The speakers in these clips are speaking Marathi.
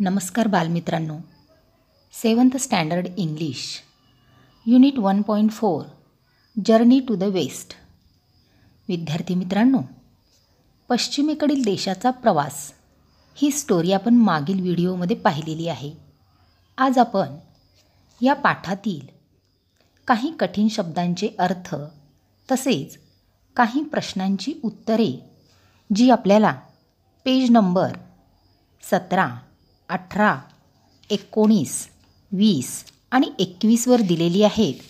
नमस्कार बालमित्रांनो. 7th standard English unit 1.4 journey to the west. विद्यार्थी मित्रांनो, पश्चिमेकडील देशाचा प्रवास ही स्टोरी आपण मागील व्हिडिओमध्ये पाहिलेली आहे. आज आपण या पाठातील काही कठीण शब्दांचे अर्थ तसेच काही प्रश्नांची उत्तरे जी आपल्याला पेज नंबर 17, 18, 19, 20 आणि 21 वर दिलेली आहेत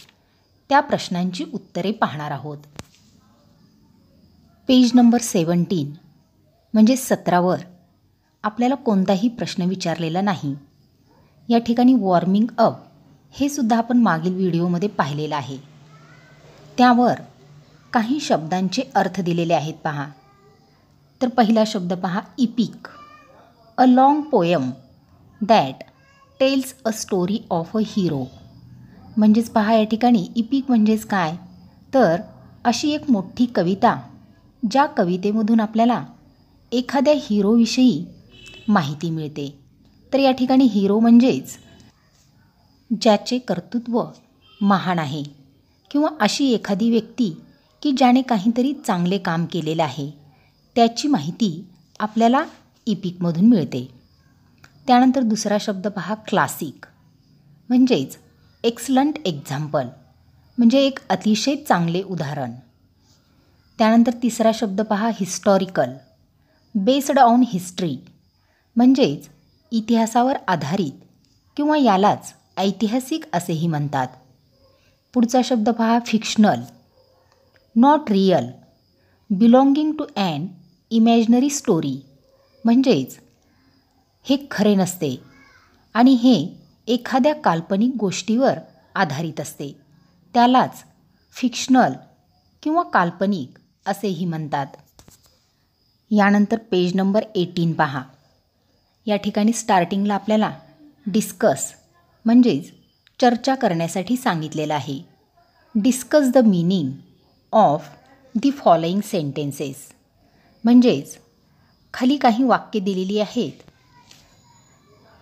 त्या प्रश्नांची उत्तरे पाहणार आहोत. पेज नंबर 17 म्हणजे 17 वर आपल्याला कोणताही प्रश्न विचारलेला नाही. या ठिकाणी वॉर्मिंग अप हे सुद्धा आपण मागील व्हिडिओमध्ये पाहिलेलं आहे. त्यावर काही शब्दांचे अर्थ दिलेले आहेत पहा. तर पहिला शब्द पहा, EPIC, a long poem that tails a story of a hero. म्हणजेच पहा या ठिकाणी इपिक म्हणजेच काय, तर अशी एक मोठी कविता ज्या कवितेमधून आपल्याला एखाद्या हिरोविषयी माहिती मिळते. तर या ठिकाणी हिरो म्हणजेच ज्याचे कर्तृत्व महान आहे किंवा अशी एखादी व्यक्ती की ज्याने काहीतरी चांगले काम केलेलं आहे त्याची माहिती आपल्याला इपिकमधून मिळते. त्यानंतर दुसरा शब्द पहा, क्लासिक, म्हणजेच एक्सलंट एक्झाम्पल, म्हणजे एक अतिशय चांगले उदाहरण. त्यानंतर तिसरा शब्द पहा, हिस्टॉरिकल, बेस्ड ऑन हिस्ट्री, म्हणजेच इतिहासावर आधारित किंवा यालाच ऐतिहासिक असेही म्हणतात. पुढचा शब्द पहा, fictional, not real, belonging to an imaginary story, म्हणजेच हे खरे नसते आणि हे एखाद्या काल्पनिक गोष्टीवर आधारित असते, त्यालाच फिक्शनल किंवा काल्पनिक असेही म्हणतात. यानंतर पेज नंबर 18 पहा. या ठिकाणी स्टार्टिंगला आपल्याला डिस्कस म्हणजेच चर्चा करण्यासाठी सांगितलेलं आहे. Discuss the meaning of the following sentences, म्हणजेच खाली काही वाक्ये दिलेली आहेत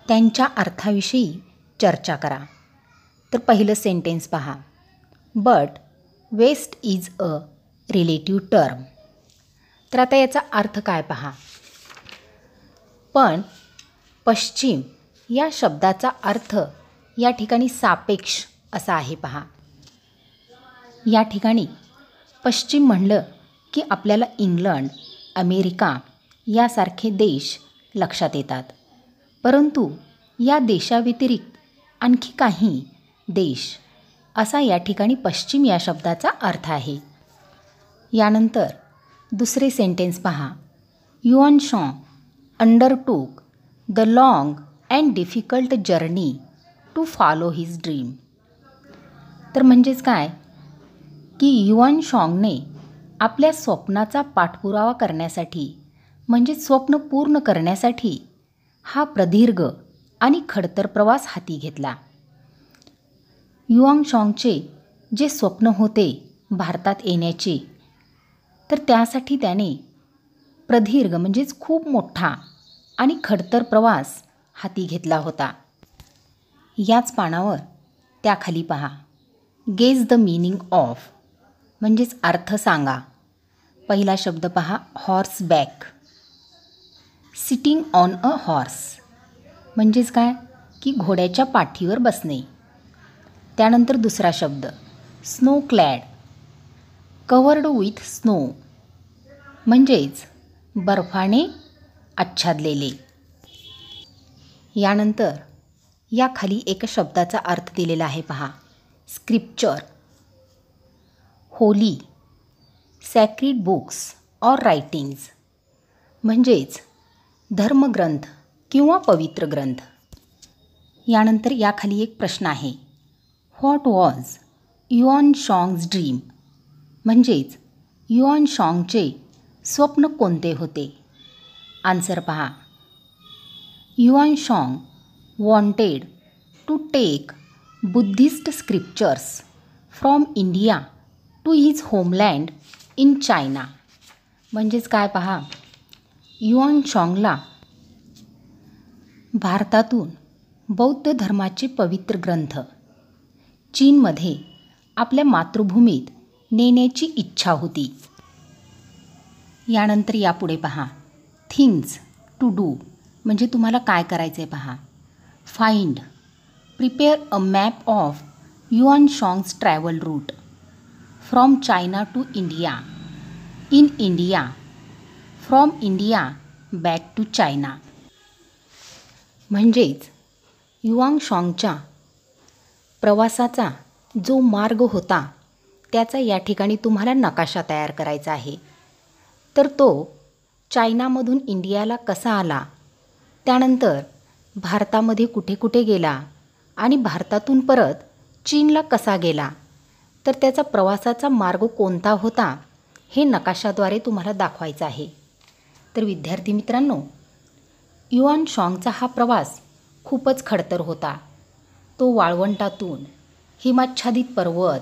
त्यांच्या अर्थाविषयी चर्चा करा. तर पहिलं सेंटेन्स पहा, but west is a relative term. तर आता याचा अर्थ काय पहा. पण पश्चिम या शब्दाचा अर्थ या ठिकाणी सापेक्ष असा आहे पहा. या ठिकाणी पश्चिम म्हणलं की आपल्याला इंग्लंड, अमेरिका यासारखे देश लक्षात येतात, परंतु या देशाव्यतिरिक्त आणखी काही देश असा या ठिकाणी पश्चिम या शब्दाचा अर्थ आहे. यानंतर दुसरे सेंटेन्स पहा, युआन Zang undertook the long and difficult journey to follow his dream. तर म्हणजेच काय की युआन शॉंगने आपल्या स्वप्नाचा पाठपुरावा करण्यासाठी म्हणजे स्वप्न पूर्ण करण्यासाठी हा प्रदीर्घ आणि खडतर प्रवास हाती घेतला. युआन शॉंगचे जे स्वप्न होते भारतात येण्याचे, तर त्यासाठी त्याने प्रदीर्घ म्हणजेच खूप मोठा आणि खडतर प्रवास हाती घेतला होता. याच पानावर त्याखाली पहा, गेज द मीनिंग ऑफ, म्हणजेच अर्थ सांगा. पहिला शब्द पहा, horse back, sitting on a horse, म्हणजेच काय की घोड्याच्या पाठीवर बसणे. त्यानंतर दुसरा शब्द स्नो क्लॅड, कवर्ड विथ स्नो, म्हणजेच बर्फाने आच्छादलेले. यानंतर या खाली एका शब्दाचा अर्थ दिलेला आहे पहा, scripture, holy, sacred books or writings, म्हणजेच धर्मग्रंथ किंवा पवित्र ग्रंथ. यानंतर याखाली एक प्रश्न आहे, व्हॉट वॉज युआन शॉंग्स ड्रीम, म्हणजेच युआन शॉंगचे स्वप्न कोणते होते. आन्सर पहा, युआन Zang wanted to take Buddhist scriptures from India to his homeland in China. म्हणजेच काय पहा, युआन शॉंगला भारतातून बौद्ध धर्माचे पवित्र ग्रंथ चीनमध्ये आपल्या मातृभूमीत नेण्याची इच्छा होती. यानंतर यापुढे पहा. थिंग्स टू डू म्हणजे तुम्हाला काय करायचं आहे पहा. Find, prepare a map of युआन Zang's travel route from China to India, in India, from India back to China. म्हणजेच युआन शॉंगच्या प्रवासाचा जो मार्ग होता त्याचा या ठिकाणी तुम्हाला नकाशा तयार करायचा आहे. तर तो चायनामधून इंडियाला कसा आला, त्यानंतर भारतामध्ये कुठे कुठे गेला आणि भारतातून परत चीनला कसा गेला, तर त्याचा प्रवासाचा मार्ग कोणता होता हे नकाशाद्वारे तुम्हाला दाखवायचं आहे. तर विद्यार्थी मित्रांनो, युआन शॉंगचा हा प्रवास खूपच खडतर होता. तो वाळवंटातून, हिमाच्छादित पर्वत,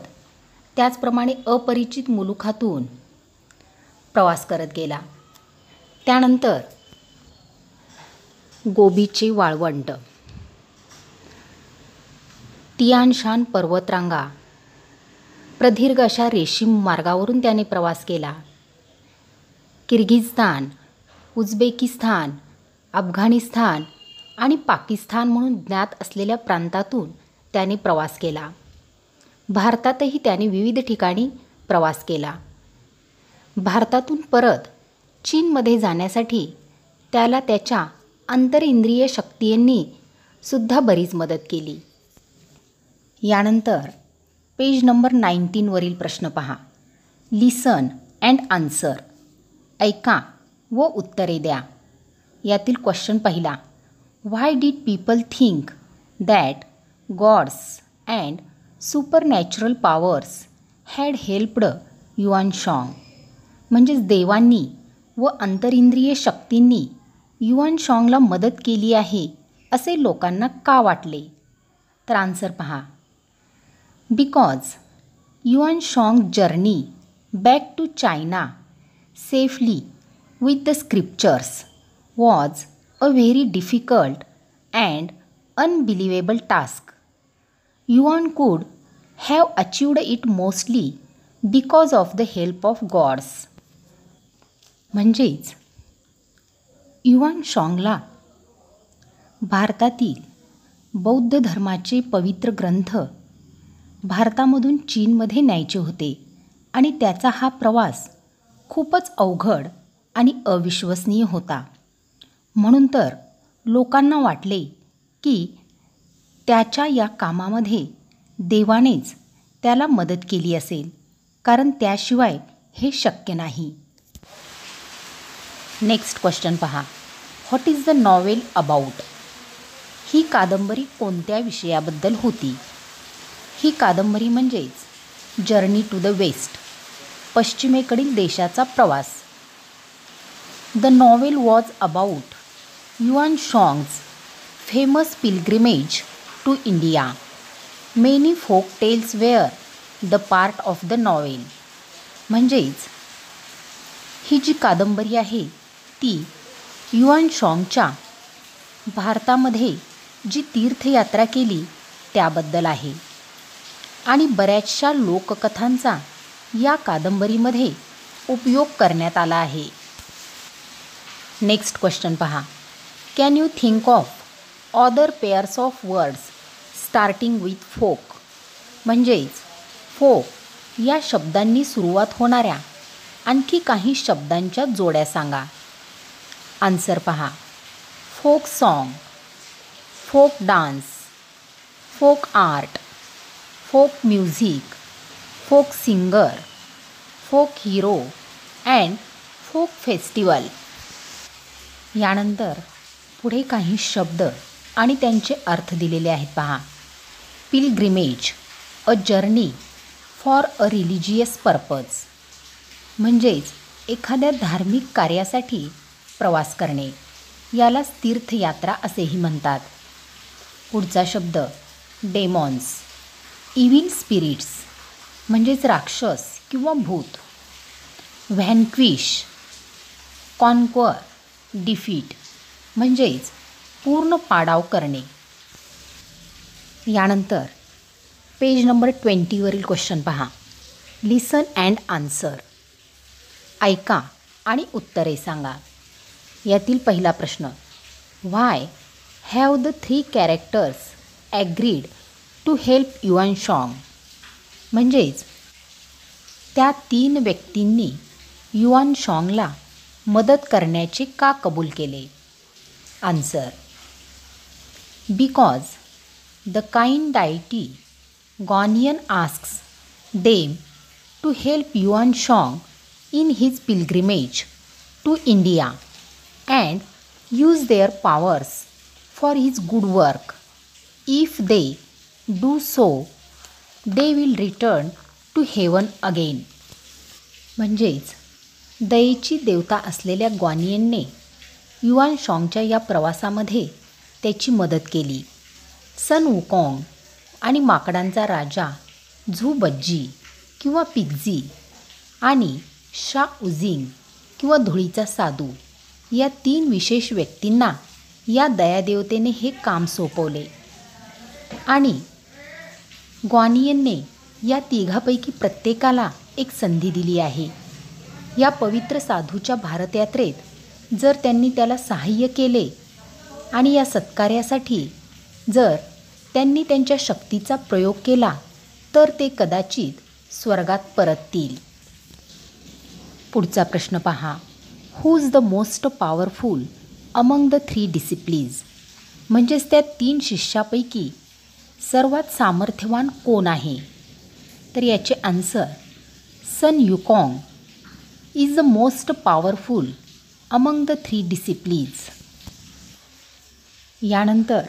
त्याचप्रमाणे अपरिचित मुलुखातून प्रवास करत गेला. त्यानंतर गोबीचे वाळवंट, तियानशान पर्वतरांगा, प्रदीर्घ अशा रेशीम मार्गावरून त्याने प्रवास केला. किर्गिझस्तान, उझबेकिस्तान, अफगाणिस्तान आणि पाकिस्तान म्हणून ज्ञात असलेल्या प्रांतातून त्याने प्रवास केला. भारतातही त्याने विविध ठिकाणी प्रवास केला. भारतातून परत चीनमध्ये जाण्यासाठी त्याला त्याच्या अंतरिंद्रिय शक्तींनी सुद्धा बरीच मदत केली. यानंतर पेज नंबर 19वरील प्रश्न पहा. लिसन अँड आन्सर, ऐका व उत्तरे द्या. यातील क्वेश्चन पहिला. Why did people think that gods and supernatural powers had helped युआन शॉंग. म्हणजेच देवांनी व अंतरिंद्रिय शक्तींनी युआन शॉंगला मदत केली आहे असे लोकांना का वाटले? तर आन्सर पहा. Because Yuan शॉंग journey back to China safely with the scriptures was a very difficult and unbelievable task. Yuan could have achieved it mostly because of the help of gods. म्हणजेच युआन शॉंगला भारतातील बौद्ध धर्माचे पवित्र ग्रंथ भारतामधून चीनमध्ये न्यायचे होते आणि त्याचा हा प्रवास खूपच अवघड आणि अविश्वसनीय होता. म्हणून तर लोकांना वाटले की त्याच्या या कामामध्ये देवानेच त्याला मदत केली असेल, कारण त्याशिवाय हे शक्य नाही. नेक्स्ट क्वेश्चन पहा. What is the novel about? ही कादंबरी कोणत्या विषयाबद्दल होती? ही कादंबरी म्हणजेच जर्नी टू द वेस्ट, पश्चिमेकडील देशाचा प्रवास. द नॉवेल वॉज अबाउट युआन Zang's famous pilgrimage to India. Many folk tales were the part of the novel. म्हणजेच ही जी कादंबरी आहे ती युआन शॉंगच्या भारतामध्ये जी तीर्थयात्रा केली त्याबद्दल आहे आणि बऱ्याचशा लोककथांचा या कादंबरीमध्ये उपयोग करण्यात आला आहे. नेक्स्ट क्वेश्चन पहा. Can you think of other pairs of words starting with folk? म्हणजेच फोक या शब्दांनी सुरुवात होणाऱ्या आणखी काही शब्दांच्या जोड्या सांगा. आन्सर पहा. Folk song, folk dance, folk art, folk music, folk singer, folk hero and folk festival. यानंतर पुढे काही शब्द आणि त्यांचे अर्थ दिलेले आहेत पहा. Pilgrimage, a journey for a religious purpose. म्हणजेच एखाद्या धार्मिक कार्यासाठी प्रवास करणे, यालाच तीर्थयात्रा असेही म्हणतात. पुढचा शब्द डेमॉन्स, इव्हिल स्पिरिट्स म्हणजेच राक्षस किंवा भूत. व्हॅन्क्विश, कॉन्क्वर, डिफीट म्हणजेच पूर्ण पाडाव करणे. यानंतर पेज नंबर 20वरील क्वेश्चन पहा. Listen and answer. ऐका आणि उत्तरे सांगा. यातील पहिला प्रश्न. Why have the 3 characters agreed to help युआन शॉंग. म्हणजेच त्या 3 व्यक्तींनी युआन शॉंगला मदत करण्याचे का कबूल केले. Answer. Because the kind deity Guanyin asks them to help युआन Zang in his pilgrimage to India and use their powers for his good work. If they do so, they will return to heaven again. म्हणजेच दयेची देवता असलेल्या ग्वानियनने युआन शॉंगच्या या प्रवासामध्ये त्याची मदत केली. सन वुकॉंग आणि माकडांचा राजा झू बज्जी किंवा पिग्झी आणि शा उझिंग किंवा धुळीचा साधू या 3 विशेष व्यक्तींना या दयादेवतेने हे काम सोपवले आणि ग्वानियनने या 3पैकी प्रत्येकाला एक संधी दिली आहे. या पवित्र साधूच्या भारतयात्रेत जर त्यांनी त्याला सहाय्य केले आणि या सत्कार्यासाठी जर त्यांनी त्यांच्या शक्तीचा प्रयोग केला तर ते कदाचित स्वर्गात परततील. पुढचा प्रश्न पहा. Who is the most powerful among the 3 disciplines. म्हणजेच त्या 3 शिष्यापैकी सर्वात सामर्थ्यवान कोण आहे. तर याचे answer. Sun Wukong is the most powerful among the 3 disciplines. यानंतर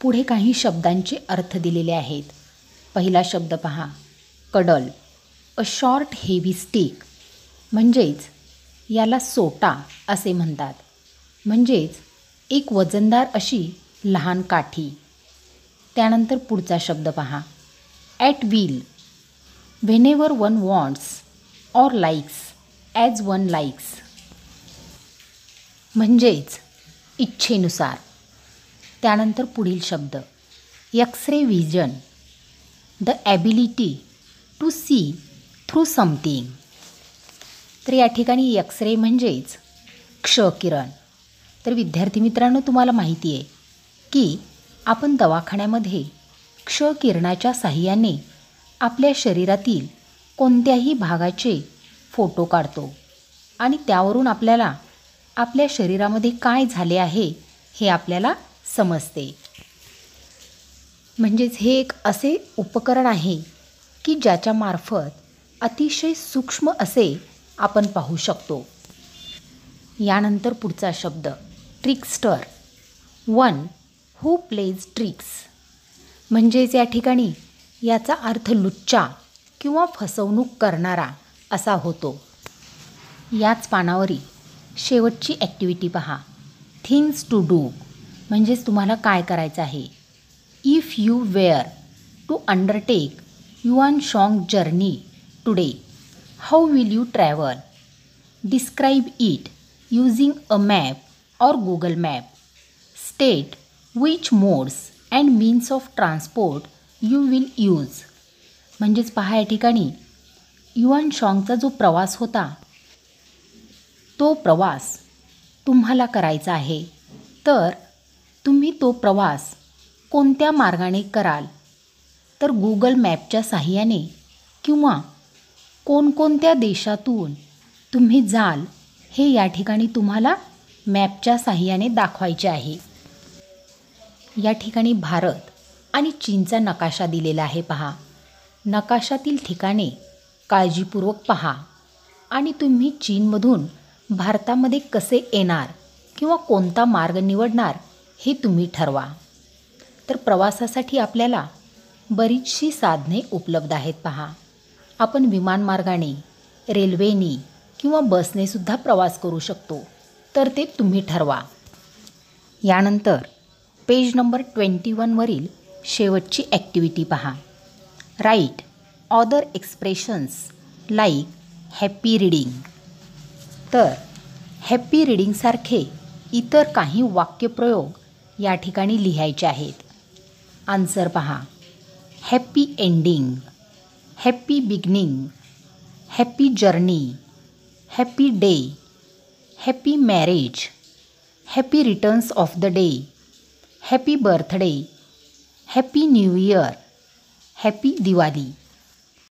पुढे काही शब्दांचे अर्थ दिलेले आहेत. पहिला शब्द पहा. Cuddle. A short heavy stick. म्हणजेच याला सोटा असे म्हणतात. म्हणजेच एक वजनदार अशी लहान काठी. त्यानंतर पुढचा शब्द पहा. At will. Whenever one wants or likes as one likes. म्हणजेच इच्छेनुसार. त्यानंतर पुढील शब्द. X-ray vision. The ability to see through something. तर या ठिकाणी एक्स-रे म्हणजेच क्षकिरण. तर विद्यार्थी मित्रांनो, तुम्हाला माहिती आहे की आपण दवाखान्यामध्ये क्षकिरणाच्या साहाय्याने आपल्या शरीरातील कोणत्याही भागाचे फोटो काढतो आणि त्यावरून आपल्याला आपल्या शरीरामध्ये काय झाले आहे हे आपल्याला समजते. म्हणजेच हे एक असे उपकरण आहे की ज्याच्यामार्फत अतिशय सूक्ष्म असे आपण पाहू शकतो. यानंतर पुढचा शब्द. Trickster. One who plays tricks. म्हणजेच या ठिकाणी याचा अर्थ लुच्चा किंवा फसवणूक करणारा असा होतो. याच पानावरील शेवटची ॲक्टिव्हिटी पहा. Things to do. म्हणजेच तुम्हाला काय करायचं आहे. If you were to undertake युआन शॉंग journey today, how will you travel? Describe it using a map or Google Map. State which modes and means of transport you will use. म्हणजेच पहा या ठिकाणी युआन शॉंगचा जो प्रवास होता तो प्रवास तुम्हाला करायचा आहे. तर तुम्ही तो प्रवास कोणत्या मार्गाने कराल. तर गुगल मॅपच्या साहाय्याने किंवा कोणकोणत्या देशातून तुम्ही जाल हे या ठिकाणी तुम्हाला मॅपच्या साहाय्याने दाखवायचे आहे. या ठिकाणी भारत आणि चीनचा नकाशा दिलेला आहे पहा. नकाशातील ठिकाणे काळजीपूर्वक पहा आणि तुम्ही चीनमधून भारतामध्ये कसे येणार किंवा कोणता मार्ग निवडणार हे तुम्ही ठरवा. तर प्रवासासाठी आपल्याला बरीचशी साधने उपलब्ध आहेत पहा. आपण विमानमार्गाने, रेल्वेने किंवा बसने सुद्धा प्रवास करू शकतो. तर ते तुम्ही ठरवा. यानंतर पेज नंबर 21वरील शेवटची ॲक्टिव्हिटी पहा. Write other expressions like happy reading. तर हॅपी रीडिंगसारखे इतर काही वाक्यप्रयोग या ठिकाणी लिहायचे आहेत. आन्सर पहा. Happy ending, happy beginning, happy journey, happy day, happy marriage, happy returns of the day, happy birthday, happy new year, happy Diwali.